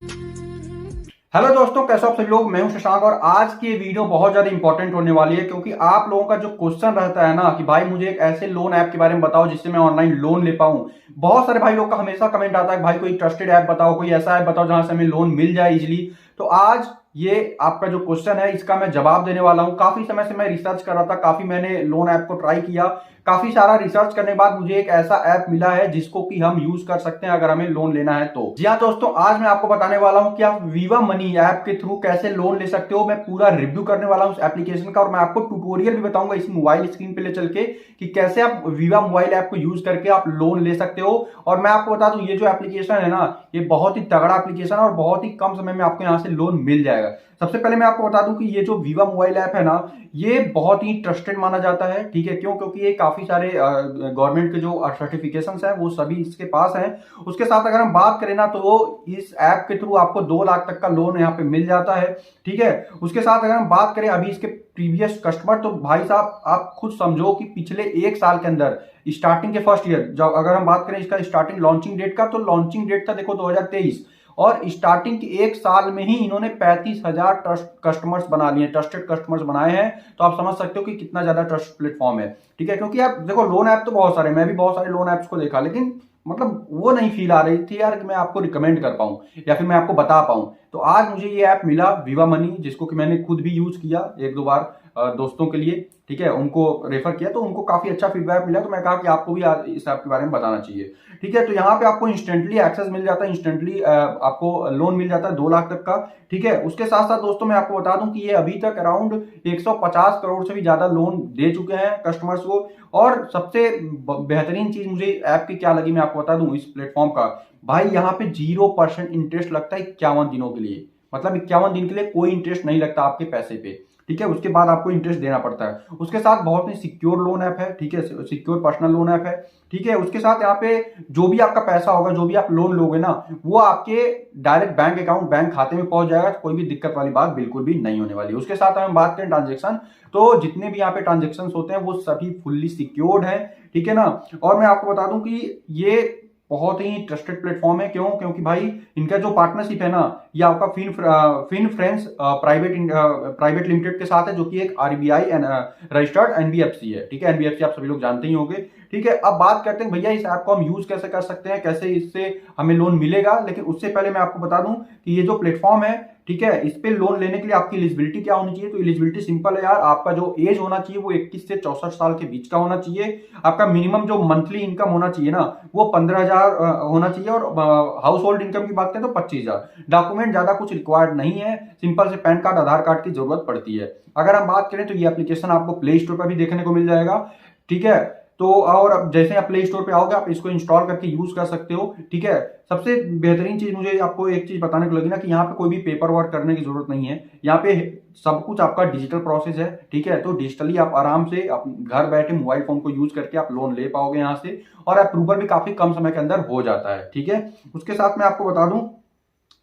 Hello दोस्तों, कैसे हो आप सभी लोग। मैं हूं शशांक और आज की ये वीडियो बहुत ज्यादा इंपॉर्टेंट होने वाली है क्योंकि आप लोगों का जो क्वेश्चन रहता है ना कि भाई मुझे एक ऐसे लोन ऐप के बारे में बताओ जिससे मैं ऑनलाइन लोन ले पाऊं। बहुत सारे भाई लोग का हमेशा कमेंट आता है कि भाई कोई ट्रस्टेड ऐप बताओ, कोई ऐसा ऐप बताओ जहां से हमें लोन मिल जाए इजिली। तो आज ये आपका जो क्वेश्चन है इसका मैं जवाब देने वाला हूं। काफी समय से मैं रिसर्च कर रहा था, काफी मैंने लोन ऐप को ट्राई किया। काफी सारा रिसर्च करने के बाद मुझे एक ऐसा ऐप मिला है जिसको कि हम यूज कर सकते हैं अगर हमें लोन लेना है तो। जी हाँ दोस्तों, आज मैं आपको बताने वाला हूं कि आप वीवा मनी ऐप के थ्रू कैसे लोन ले सकते हो। मैं पूरा रिव्यू करने वाला हूं उस एप्लीकेशन का और मैं आपको ट्यूटोरियल भी बताऊंगा इस मोबाइल स्क्रीन पे ले चल के कि कैसे आप वीवा मोबाइल ऐप को यूज करके आप लोन ले सकते हो। और मैं आपको बता दूं, ये जो एप्लीकेशन है ना, ये बहुत ही तगड़ा एप्लीकेशन है और बहुत ही कम समय में आपको यहाँ से लोन मिल जाएगा। सबसे पहले मैं आपको बता दूं कि ये जो वीवा मोबाइल ऐप है ना, ये बहुत ही ट्रस्टेड माना जाता है। ठीक है, क्यों? क्योंकि ये काफी सारे गवर्नमेंट के जो सर्टिफिकेशंस हैं वो सभी इसके पास हैं। उसके साथ अगर हम बात करें ना तो इस ऐप के थ्रू आपको 2 लाख तक का लोन यहाँ पे मिल जाता है। ठीक है, उसके साथ अगर हम बात करें अभी इसके प्रीवियस कस्टमर, तो भाई साहब आप खुद समझो कि पिछले 1 साल के अंदर स्टार्टिंग के फर्स्ट ईयर, जब अगर हम बात करें इसका स्टार्टिंग लॉन्चिंग डेट का, तो लॉन्चिंग डेट था देखो 2023 और स्टार्टिंग के 1 साल में ही इन्होंने 35,000 ट्रस्ट कस्टमर्स बना लिए, ट्रस्टेड कस्टमर्स बनाए हैं। तो आप समझ सकते हो कि कितना ज्यादा ट्रस्ट प्लेटफॉर्म है। ठीक है, क्योंकि आप देखो लोन ऐप तो बहुत सारे, मैं भी बहुत सारे लोन ऐप्स को देखा, लेकिन मतलब वो नहीं फील आ रही थी यार कि मैं आपको रिकमेंड कर पाऊं या फिर मैं आपको बता पाऊं। तो आज मुझे ये ऐप मिला वीवा मनी, जिसको कि मैंने खुद भी यूज किया 1-2 बार दोस्तों के लिए। ठीक है, उनको रेफर किया तो उनको काफी अच्छा फीडबैक मिला, तो मैं कहा कि आपको भी आज इस ऐप के बारे में बताना चाहिए। ठीक है, तो यहाँ पे आपको इंस्टेंटली एक्सेस मिल जाता है, इंस्टेंटली आपको लोन मिल जाता है 2 लाख तक का। ठीक है, उसके साथ साथ दोस्तों मैं आपको बता दूं कि ये अभी तक अराउंड 150 करोड़ से भी ज्यादा लोन दे चुके हैं कस्टमर्स को। और सबसे बेहतरीन चीज मुझे ऐप की क्या लगी मैं आपको बता दूं इस प्लेटफॉर्म का। भाई यहाँ पे 0% इंटरेस्ट लगता है 51 दिनों के लिए। मतलब 51 दिन के लिए कोई इंटरेस्ट नहीं लगता आपके पैसे पे। ठीक है, उसके बाद आपको इंटरेस्ट देना पड़ता है। उसके साथ बहुत ही सिक्योर लोन ऐप है। ठीक है, सिक्योर पर्सनल लोन ऐप है। ठीक है, उसके साथ यहाँ पे जो भी आपका पैसा होगा, जो भी आप लोन लोगे ना, वो आपके डायरेक्ट बैंक अकाउंट, बैंक खाते में पहुंच जाएगा। कोई भी दिक्कत वाली बात बिल्कुल भी नहीं होने वाली। उसके साथ हम बात करें ट्रांजेक्शन, तो जितने भी यहाँ पे ट्रांजेक्शन होते हैं वो सभी फुल्ली सिक्योर्ड है। ठीक है ना। और मैं आपको बता दूं कि ये बहुत ही ट्रस्टेड प्लेटफॉर्म है। क्यों? क्योंकि भाई इनका जो पार्टनरशिप है ना, ये आपका फिन फ्रेंड्स प्राइवेट लिमिटेड के साथ है, जो कि एक आरबीआई रजिस्टर्ड एनबीएफसी है। ठीक है, एनबीएफसी आप सभी लोग जानते ही होंगे। ठीक है, अब बात करते हैं भैया इस ऐप को हम यूज कैसे कर सकते हैं, कैसे इससे हमें लोन मिलेगा। लेकिन उससे पहले मैं आपको बता दूं कि ये जो प्लेटफॉर्म है, ठीक है, इस पे लोन लेने के लिए आपकी एलिजिबिलिटी क्या होनी चाहिए। तो एलिजिबिलिटी सिंपल है यार, आपका जो एज होना चाहिए वो 21 से 64 साल के बीच का होना चाहिए। आपका मिनिमम जो मंथली इनकम होना चाहिए ना, वो 15,000 होना चाहिए। और हाउस होल्ड इनकम की बात करें तो 25,000। डॉक्यूमेंट ज्यादा कुछ रिक्वायर्ड नहीं है, सिंपल से पैन कार्ड, आधार कार्ड की जरूरत पड़ती है। अगर हम बात करें तो ये एप्लीकेशन आपको प्ले स्टोर पर भी देखने को मिल जाएगा। ठीक है, तो और अब जैसे आप प्ले स्टोर पे आओगे आप इसको इंस्टॉल करके यूज कर सकते हो। ठीक है, सबसे बेहतरीन चीज मुझे आपको एक चीज बताने को लगी ना कि यहाँ पे कोई भी पेपर वर्क करने की जरूरत नहीं है। यहाँ पे सब कुछ आपका डिजिटल प्रोसेस है। ठीक है, तो डिजिटली आप आराम से घर बैठे मोबाइल फोन को यूज करके आप लोन ले पाओगे यहाँ से। और अप्रूवल भी काफी कम समय के अंदर हो जाता है। ठीक है, उसके साथ मैं आपको बता दूं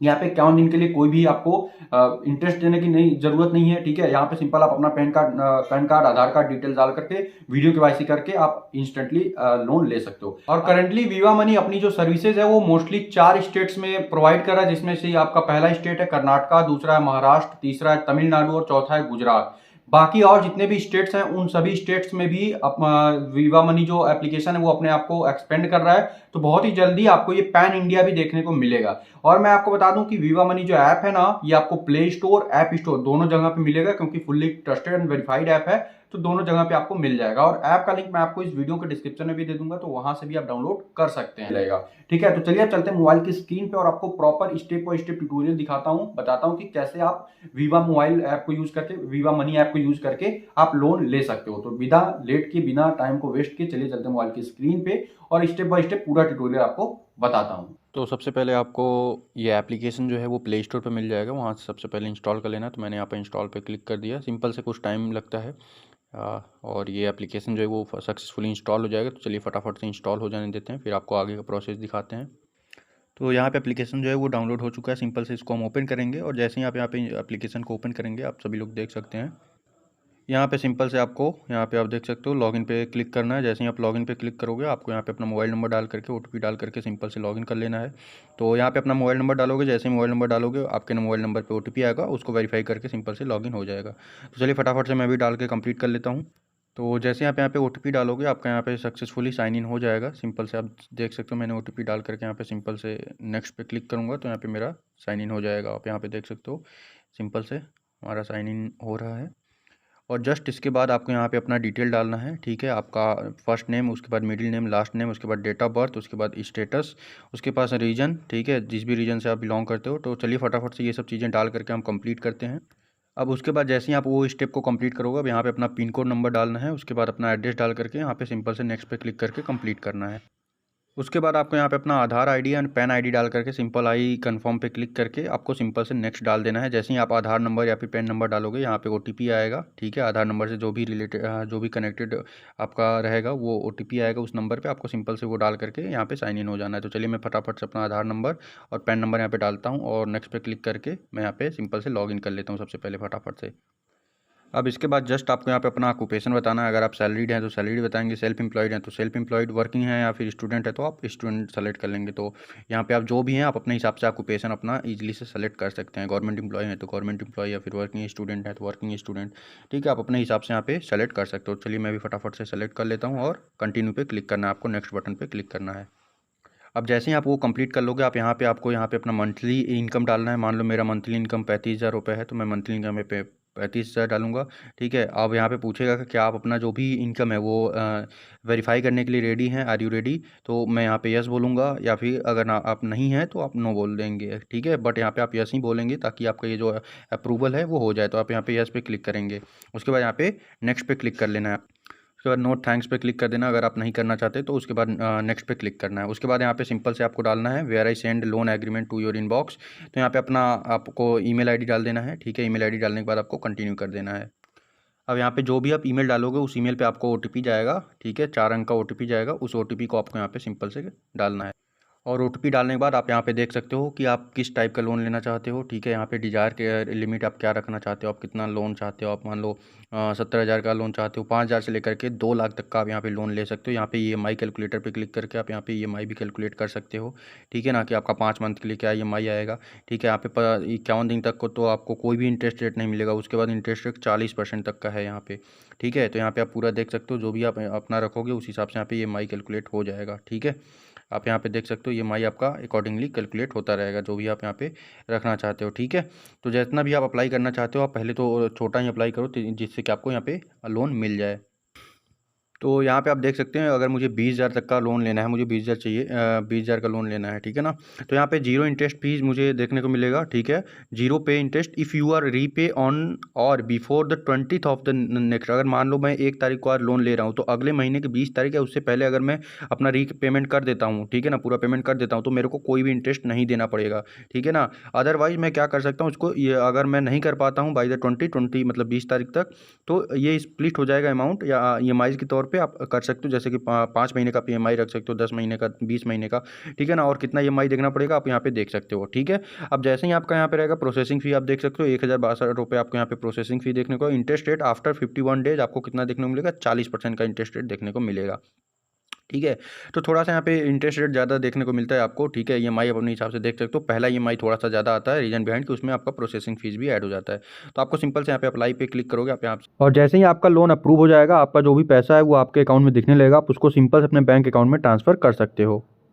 यहाँ पे 51 दिन के लिए कोई भी आपको इंटरेस्ट देने की नहीं जरूरत नहीं है। ठीक है, यहाँ पे सिंपल आप अपना पैन कार्ड आधार कार्ड डिटेल डाल करके वीडियो केवाईसी करके आप इंस्टेंटली लोन ले सकते हो। और करंटली वीवा मनी अपनी जो सर्विसेज है वो मोस्टली 4 स्टेट्स में प्रोवाइड कर रहा है, जिसमें से आपका पहला स्टेट है कर्नाटका, दूसरा है महाराष्ट्र, तीसरा है तमिलनाडु और चौथा है गुजरात। बाकी और जितने भी स्टेट्स हैं उन सभी स्टेट्स में भी वीवा मनी जो एप्लीकेशन है वो अपने आप को एक्सपेंड कर रहा है। तो बहुत ही जल्दी आपको ये पैन इंडिया भी देखने को मिलेगा। और मैं आपको बता दूं कि वीवा मनी जो ऐप है ना, ये आपको प्ले स्टोर, ऐप स्टोर दोनों जगह पे मिलेगा, क्योंकि fully trusted and verified app है। तो दोनों जगह पे आपको मिल जाएगा और ऐप का लिंक मैं आपको इस वीडियो के डिस्क्रिप्शन में भी दे दूंगा, तो वहां से भी आप डाउनलोड कर सकते हैं रहेगा। ठीक है, तो चलिए अब चलते हैं मोबाइल की स्क्रीन पे और आपको proper step by step tutorial दिखाता हूं, बताता हूं कि कैसे आप वीवा मोबाइल ऐप को यूज करके, वीवा मनी ऐप को यूज करके आप लोन ले सकते हो। तो बिना लेट के, बिना टाइम को वेस्ट किए चलिए चलते हैं मोबाइल की स्क्रीन पे और स्टेप बाय स्टेप पूरा ट्यूटोरियल आपको बताता हूँ। तो सबसे पहले आपको ये एप्लीकेशन जो है वो प्ले स्टोर पे मिल जाएगा, वहाँ से सबसे पहले इंस्टॉल कर लेना है। तो मैंने यहाँ पे इंस्टॉल पे क्लिक कर दिया। सिंपल से कुछ टाइम लगता है और ये एप्लीकेशन जो है वो सक्सेसफुली इंस्टॉल हो जाएगा। तो चलिए फटाफट से इंस्टॉल हो जाने देते हैं, फिर आपको आगे का प्रोसेस दिखाते हैं। तो यहाँ पे एप्लीकेशन जो है वो डाउनलोड हो चुका है। सिंपल से इसको हम ओपन करेंगे और जैसे ही आप यहाँ पे एप्लीकेशन को ओपन करेंगे आप सभी लोग देख सकते हैं यहाँ पे सिंपल से आपको यहाँ पे आप देख सकते हो लॉगिन पे क्लिक करना है। जैसे ही आप लॉगिन पे क्लिक करोगे आपको यहाँ पे अपना मोबाइल नंबर डाल करके OTP डाल करके सिंपल से लॉगिन कर लेना है। तो यहाँ पे अपना मोबाइल नंबर डालोगे, जैसे ही मोबाइल नंबर डालोगे आपके मोबाइल नंबर पे OTP आएगा, उसको वेरीफाई करके सिंपल से लॉगिन हो जाएगा। तो चलिए फटाफट से मैं भी डाल के कंप्लीट कर लेता हूँ। तो जैसे आप यहाँ पे OTP डालोगे आपका यहाँ पे सक्सेसफुली साइन इन हो जाएगा। सिंपल से आप देख सकते हो मैंने OTP डाल करके यहाँ पे सिंपल से नेक्स्ट पे क्लिक करूँगा तो यहाँ पे मेरा साइन इन हो जाएगा। आप यहाँ पे देख सकते हो सिंपल से हमारा साइन इन हो रहा है। और जस्ट इसके बाद आपको यहाँ पे अपना डिटेल डालना है, ठीक है। आपका फर्स्ट नेम, उसके बाद मिडिल नेम, लास्ट नेम, उसके बाद डेट ऑफ बर्थ, उसके बाद स्टेटस, उसके पास रीजन, ठीक है, जिस भी रीजन से आप बिलोंग करते हो। तो चलिए फटाफट से ये सब चीज़ें डाल करके हम कंप्लीट करते हैं। अब उसके बाद जैसे ही आप वो स्टेप को कंप्लीट करोगे, अब यहाँ पे अपना पिन कोड नंबर डालना है, उसके बाद अपना एड्रेस डाल करके यहाँ पे सिंपल से नेक्स्ट पे क्लिक करके कंप्लीट करना है। उसके बाद आपको यहाँ पे अपना आधार आईडी एंड पैन आईडी डाल करके सिंपल आई कंफर्म पे क्लिक करके आपको सिंपल से नेक्स्ट डाल देना है। जैसे ही आप आधार नंबर या फिर पैन नंबर डालोगे यहाँ पे OTP आएगा, ठीक है। आधार नंबर से जो भी रिलेटेड जो भी कनेक्टेड आपका रहेगा वो OTP आएगा, उस नंबर पे आपको सिंपल से वो डाल करके यहाँ पे साइन इन हो जाना है। तो चलिए मैं फटाफट से अपना आधार नंबर और पैन नंबर यहाँ पे डालता हूँ और नेक्स्ट पे क्लिक करके मैं यहाँ पे सिंपल से लॉगिन कर लेता हूँ सबसे पहले फटाफट से। अब इसके बाद जस्ट आपको यहाँ पे अपना ऑक्यूपेशन बताना है। अगर आप सैलरीड हैं तो सैलरीड बताएंगे, सेल्फ एम्प्लॉयड हैं तो सेल्फ एम्प्लॉयड, वर्किंग हैं या फिर स्टूडेंट है तो आप स्टूडेंट सेलेक्ट कर लेंगे। तो यहाँ पे आप जो भी हैं आप अपने हिसाब से ऑक्यूपेशन अपना इजीली से सेलेक्ट कर सकते हैं। गवर्नमेंट एम्प्लॉय है तो गवर्नमेंट एम्प्लॉय या फिर वर्किंग स्टूडेंट है तो वर्किंग स्टूडेंट, ठीक है। आप अपने हिसाब से यहाँ पे सेलेक्ट कर सकते हो। चलिए मैं भी फटाफट से सेलेक्ट कर लेता हूँ और कंटिन्यू पे क्लिक करना है, आपको नेक्स्ट बटन पर क्लिक करना है। अब जैसे ही आप वो कंप्लीट कर लोगे आप यहाँ पे आपको यहाँ पे अपना मंथली इनकम डालना है। मान लो मेरा मंथली इनकम 35,000 रुपये है तो मैं मंथली इनकम पे 35,000 डालूंगा, ठीक है। अब यहाँ पे पूछेगा कि क्या आप अपना जो भी इनकम है वो वेरीफाई करने के लिए रेडी हैं, आर यू रेडी। तो मैं यहाँ पे यस बोलूँगा, या फिर अगर ना आप नहीं हैं तो आप नो बोल देंगे, ठीक है। बट यहाँ पे आप यस ही बोलेंगे ताकि आपका ये जो अप्रूवल है वो हो जाए। तो आप यहाँ पे यस पे क्लिक करेंगे, उसके बाद यहाँ पे नेक्स्ट पे क्लिक कर लेना है। उसके बाद नो थैंक्स पे क्लिक कर देना अगर आप नहीं करना चाहते तो। उसके बाद नेक्स्ट पे क्लिक करना है। उसके बाद यहाँ पे सिंपल से आपको डालना है where I send loan agreement to your inbox. तो यहाँ पे अपना आपको ईमेल आईडी डाल देना है, ठीक है। ईमेल आईडी डालने के बाद आपको कंटिन्यू कर देना है। अब यहाँ पे जो भी आप ईमेल डालोगे उस ईमेल पे आपको OTP जाएगा, ठीक है। 4 अंक का OTP जाएगा, उस OTP को आपको यहाँ पे सिंपल से डालना है। और OTP डालने के बाद आप यहाँ पे देख सकते हो कि आप किस टाइप का लोन लेना चाहते हो, ठीक है। यहाँ पे डिजायर के लिमिट आप क्या रखना चाहते हो, आप कितना लोन चाहते हो। आप मान लो 70,000 का लोन चाहते हो, 5,000 से लेकर के 2 लाख तक का आप यहाँ पे लोन ले सकते हो। यहाँ पे EMI कैलकुलेटर पे क्लिक करके आप यहाँ पे EMI भी कैलकुलेट कर सकते हो, ठीक है ना, कि आपका 5 मंथ के लिए क्या EMI आएगा, ठीक है। यहाँ पे 51 दिन तक को तो आपको कोई भी इंटरेस्ट रेट नहीं मिलेगा। उसके बाद इंटरेस्ट रेट 40% तक का है यहाँ पे, ठीक है। तो यहाँ पे आप पूरा देख सकते हो, जो भी आप अपना रखोगे उस हिसाब से यहाँ पे EMI कैलकुलेट हो जाएगा, ठीक है। आप यहाँ पे देख सकते हो EMI आपका अकॉर्डिंगली कैलकुलेट होता रहेगा जो भी आप यहाँ पे रखना चाहते हो, ठीक है। तो जितना भी आप अप्लाई करना चाहते हो आप पहले तो छोटा ही अप्लाई करो जिससे कि आपको यहाँ पे लोन मिल जाए। तो यहाँ पे आप देख सकते हैं अगर मुझे 20,000 तक का लोन लेना है, मुझे 20,000 चाहिए, 20,000 का लोन लेना है, ठीक है ना। तो यहाँ पे 0 इंटरेस्ट फीस मुझे देखने को मिलेगा, ठीक है। 0 पे interest if you are repay on or before the 20th of the next. अगर मान लो मैं 1 तारीख को आज लोन ले रहा हूँ तो अगले महीने की 20 तारीख है उससे पहले अगर मैं अपना पेमेंट कर देता हूँ, ठीक है ना, पूरा पेमेंट कर देता हूँ तो मेरे को कोई भी इंटरेस्ट नहीं देना पड़ेगा, ठीक है ना। अदरवाइज मैं क्या कर सकता हूँ उसको, ये अगर मैं नहीं कर पाता हूँ बाई द 20 मतलब 20 तारीख तक, तो ये स्प्लिट हो जाएगा अमाउंट, या EMI के तौर पे आप कर सकते हो। जैसे कि 5 महीने का EMI रख सकते हो, 10 महीने का, 20 महीने का, ठीक है ना। और कितना EMI देखना पड़ेगा आप यहाँ पे देख सकते हो, ठीक है। अब जैसे ही आपका यहाँ पे रहेगा प्रोसेसिंग फी, आप देख सकते हो 1,062 रुपये आपको यहाँ पे प्रोसेसिंग फी देखने को। इंटरेस्ट रेट आफ्टर 51 डेज आपको कितना देखने को मिलेगा, 40% का इंटरेस्ट रेट देखने को मिलेगा, ठीक है। तो थोड़ा सा यहाँ पे इंटरेस्ट रेट ज़्यादा देखने को मिलता है आपको, ठीक है। EMI अपने हिसाब से देख सकते हो। पहला EMI थोड़ा सा ज़्यादा आता है, रीजन बिहाइंड कि उसमें आपका प्रोसेसिंग फीस भी ऐड हो जाता है। तो आपको सिंपल से यहाँ पे अप्लाई पे क्लिक करोगे आप यहाँ, और जैसे ही आपका लोन अप्रूव हो जाएगा आपका जो भी पैसा है वो आपके अकाउंट में दिखने लगेगा, आप उसको सिंपल से अपने बैंक अकाउंट में ट्रांसफ़र कर सकते हो।